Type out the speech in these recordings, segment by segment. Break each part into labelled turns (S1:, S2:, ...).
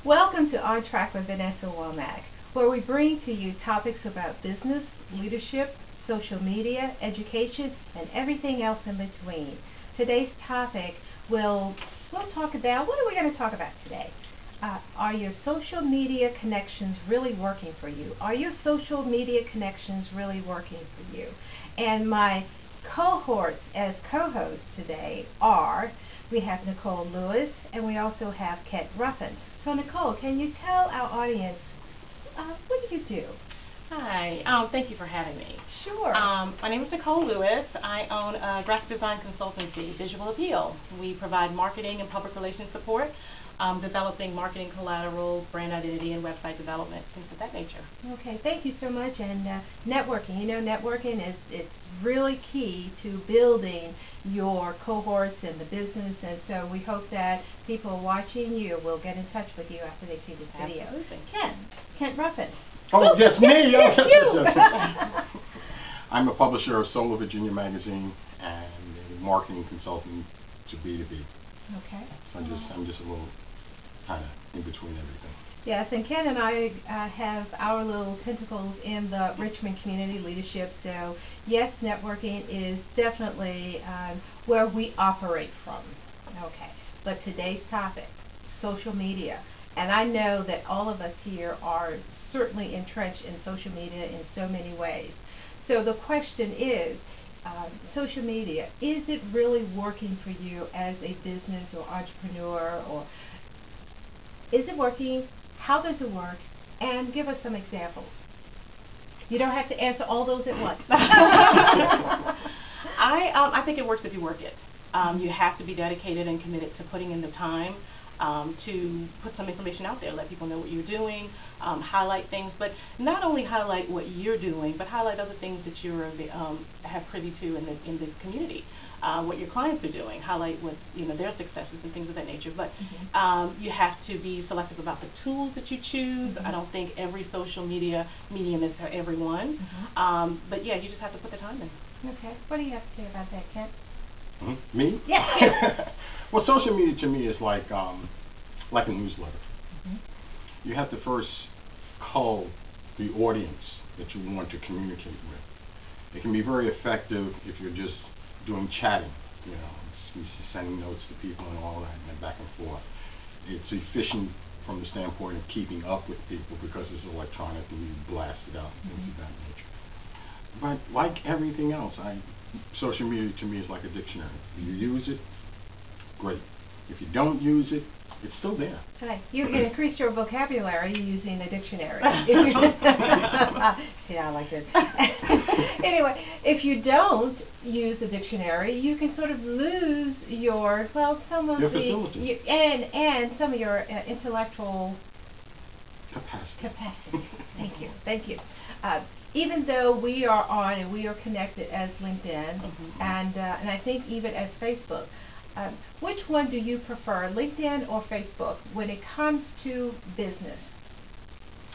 S1: Welcome to On Track with Vanessa Womack, where we bring to you topics about business, leadership, social media, education, and everything else in between. Today's topic we'll talk about, what are we going to talk about today? Are your social media connections really working for you? Are your social media connections really working for you? And my cohorts as co-hosts today are, we have Nicole Lewis and we also have Kent Ruffin. So Nicole, can you tell our audience, what do you do?
S2: Hi, thank you for having me.
S1: Sure.
S2: My name is Nicole Lewis. I own a graphic design consultancy, Visual Appeal. We provide marketing and public relations support, developing marketing collateral, brand identity, and website development, things of that nature.
S1: Okay, thank you so much. And networking, networking it's really key to building your cohorts and the business, and so we hope that people watching you will get in touch with you after they see this video.
S2: Absolutely.
S1: Kent Ruffin.
S3: Oh, yes, me!
S1: Yes,
S3: yes. I'm a publisher of Solar Virginia magazine and a marketing consultant to B2B.
S1: Okay.
S3: So I'm just a little kind of in between everything.
S1: Yes, and Ken and I have our little tentacles in the Richmond community leadership, so yes, networking is definitely where we operate from. Okay, but today's topic, social media. And I know that all of us here are certainly entrenched in social media in so many ways. So the question is, social media, is it really working for you as a business or entrepreneur, or is it working? How does it work? And give us some examples. You don't have to answer all those at once.
S2: I think it works if you work it. You have to be dedicated and committed to putting in the time to put some information out there, let people know what you're doing, highlight things, but not only highlight what you're doing, but highlight other things that you have privy to in the community, what your clients are doing, highlight what their successes and things of that nature. But you have to be selective about the tools that you choose. I don't think every social media medium is for everyone, but yeah, you just have to put the time in.
S1: Okay, what do you have to say about that, Kent?
S3: Me?
S1: Yes.
S3: Well, social media to me is like a newsletter. You have to first cull the audience that you want to communicate with. It can be very effective if you're just doing chatting, sending notes to people and all that, and then back and forth. It's efficient from the standpoint of keeping up with people because it's electronic and you blast it out and things of that nature. But like everything else, social media to me is like a dictionary. If you use it, great. If you don't use it, it's still there.
S1: Right. You can increase your vocabulary using a dictionary. See, I liked it. Anyway, if you don't use the dictionary, you can sort of lose your, some of
S3: your facility.
S1: And some of your intellectual
S3: capacity.
S1: Thank you. Even though we are on and we are connected as LinkedIn, and I think even as Facebook, which one do you prefer, LinkedIn or Facebook, when it comes to business?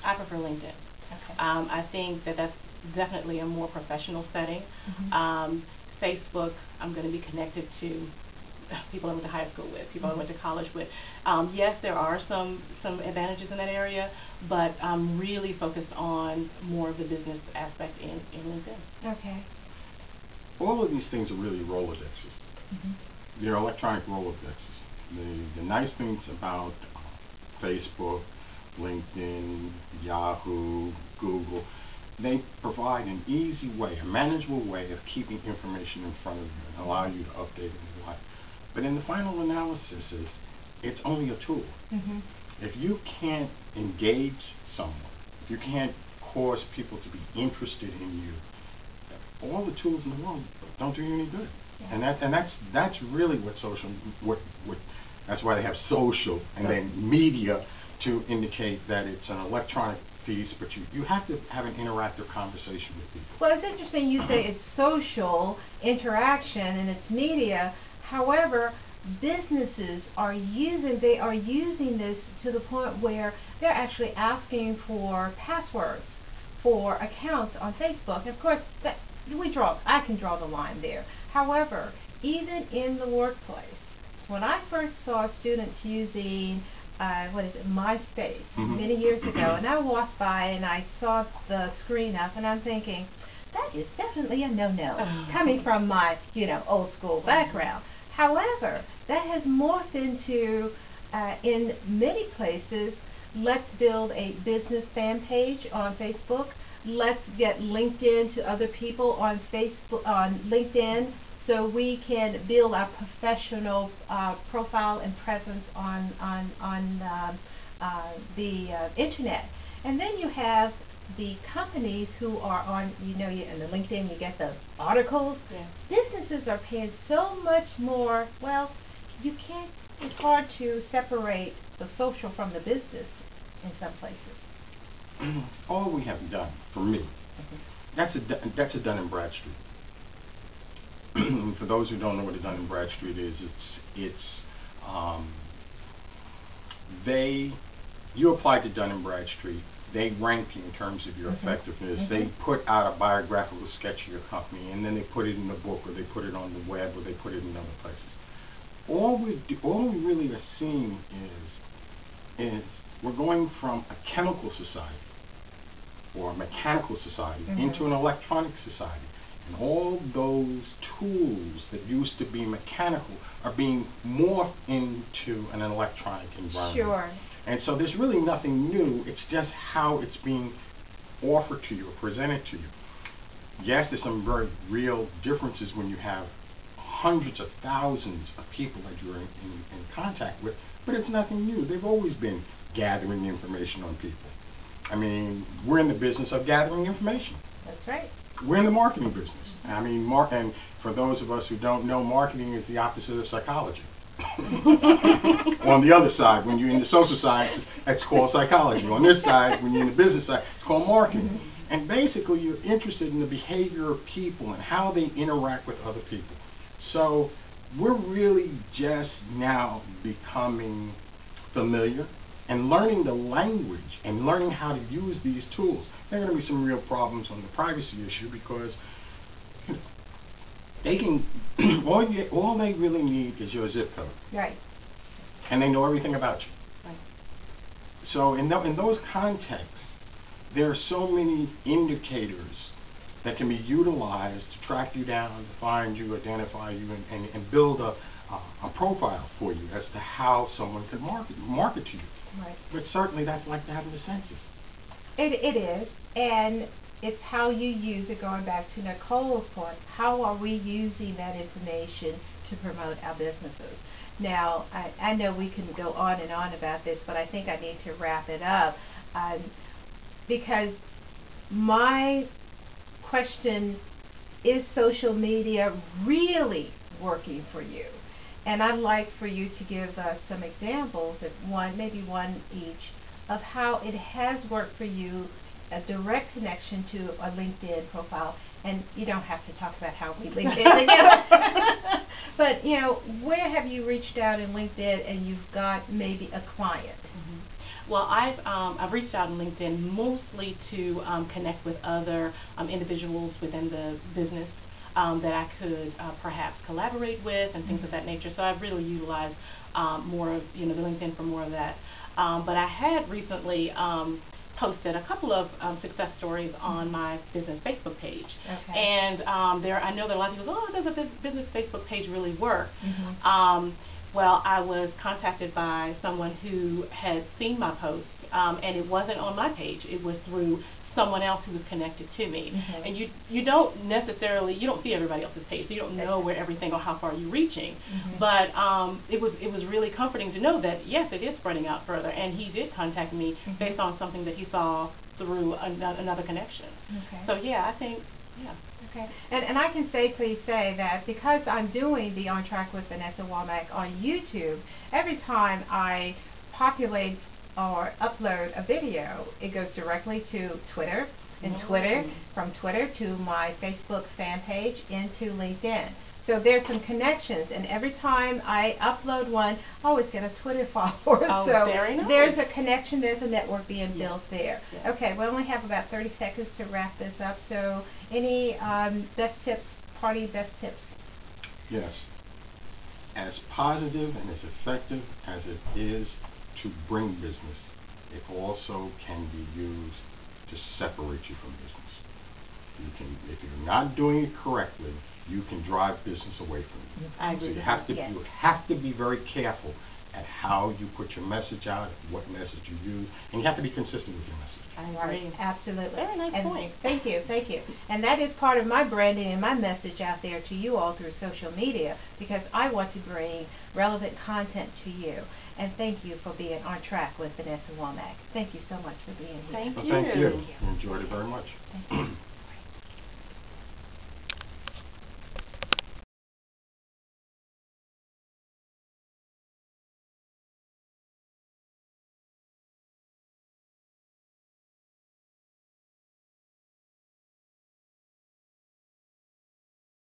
S2: I prefer LinkedIn.
S1: Okay.
S2: I think that's definitely a more professional setting. Facebook, I'm going to be connected to people I went to high school with, people I went to college with. Yes, there are some advantages in that area, but I'm really focused on more of the business aspect in LinkedIn.
S1: Okay.
S3: All of these things are really Rolodexes. They're electronic Rolodexes. The nice things about Facebook, LinkedIn, Yahoo, Google, they provide an easy way, a manageable way of keeping information in front of you and allow you to update it in your life. But in the final analysis, it's only a tool. If you can't engage someone, if you can't cause people to be interested in you, all the tools in the world don't do you any good. And that's really what that's why they have social and then media to indicate that it's an electronic piece, but you have to have an interactive conversation with people.
S1: Well, it's interesting you say it's social interaction and it's media. However, businesses are using this to the point where they're actually asking for passwords for accounts on Facebook. And of course, I can draw the line there. However, even in the workplace, when I first saw students using what is it, MySpace,
S3: Mhm.
S1: many years ago, and I walked by and I saw the screen up, and I'm thinking, that is definitely a no-no, coming from my, old school background. However, that has morphed into, in many places, let's build a business fan page on Facebook. Let's get LinkedIn to other people on Facebook, on LinkedIn, so we can build our professional profile and presence on the internet. And then you have the companies who are on, in the LinkedIn, you get the articles.
S2: Yeah.
S1: Businesses are paying so much more. Well, you can't. It's hard to separate the social from the business in some places.
S3: All we have done, for me, that's a Dun & Bradstreet. For those who don't know what a Dun & Bradstreet is, you apply to Dun & Bradstreet, they rank you in terms of your effectiveness. They put out a biographical sketch of your company, and then they put it in a book, or they put it on the web, or they put it in other places. All we really are seeing is we're going from a chemical society or a mechanical society into an electronic society. And all those tools that used to be mechanical are being morphed into an electronic environment.
S1: Sure.
S3: And so there's really nothing new. It's just how it's being offered to you or presented to you. Yes, there's some very real differences when you have hundreds of thousands of people that you're in contact with, but it's nothing new. They've always been gathering information on people. I mean, we're in the business of gathering information.
S1: That's right.
S3: We're in the marketing business. I mean, and for those of us who don't know, marketing is the opposite of psychology. On the other side, when you're in the social sciences, that's called psychology. On this side, when you're in the business side, it's called marketing. And basically, you're interested in the behavior of people and how they interact with other people. So we're really just now becoming familiar and learning the language and learning how to use these tools. There are going to be some real problems on the privacy issue because they can all they really need is your zip code.
S1: Right.
S3: And they know everything about you.
S1: Right.
S3: So in those contexts, there are so many indicators that can be utilized to track you down, to find you, identify you, and build a profile for you as to how someone can market to you.
S1: Right.
S3: But certainly that's like having a census.
S1: It is, and it's how you use it. Going back to Nicole's point, how are we using that information to promote our businesses? Now, I know we can go on and on about this, but I think I need to wrap it up because my question is social media really working for you? And I'd like for you to give us some examples, maybe one each, of how it has worked for you, a direct connection to a LinkedIn profile. And you don't have to talk about how we LinkedIn together. But, where have you reached out in LinkedIn and you've got maybe a client?
S2: Well, I've reached out on LinkedIn mostly to connect with other individuals within the business that I could perhaps collaborate with and things of that nature. So I've really utilized more of the LinkedIn for more of that. But I had recently posted a couple of success stories on my business Facebook page.
S1: Okay.
S2: And I know that a lot of people say, oh, does a business Facebook page really work? Well, I was contacted by someone who had seen my post, and it wasn't on my page. It was through someone else who was connected to me. And you don't see everybody else's page, so you don't know where everything or how far you're reaching. But it was really comforting to know that, yes, it is spreading out further. And he did contact me based on something that he saw through another connection. So, yeah, I think, yeah.
S1: Okay, and I can safely say that because I'm doing the On Track with Vanessa Womack on YouTube, every time I populate or upload a video, it goes directly to Twitter, and from Twitter to my Facebook fan page into LinkedIn. So there's some connections, and every time I upload one, I always get a Twitter follower.
S2: Oh,
S1: so
S2: very nice.
S1: There's a connection, there's a network being built there.
S2: Yes.
S1: Okay, we only have about 30 seconds to wrap this up. So any best tips, party best tips?
S3: Yes. As positive and as effective as it is to bring business, it also can be used to separate you from business. You can, if you're not doing it correctly, you can drive business away from you.
S2: I agree
S3: So you
S2: with
S3: have to
S1: Yes.
S3: you have to be very careful at how you put your message out, what message you use, and you have to be consistent with your message.
S2: I
S1: Right,
S2: agree.
S1: absolutely.
S2: Very nice
S1: And
S2: point.
S1: Thank you, thank you. And that is part of my branding and my message out there to you all through social media, because I want to bring relevant content to you. And thank you for being on track with Vanessa Womack. Thank you so much for being here.
S2: Thank
S3: Well,
S2: you.
S3: thank you.
S1: Thank you.
S3: I enjoyed it very much.
S1: Thank you.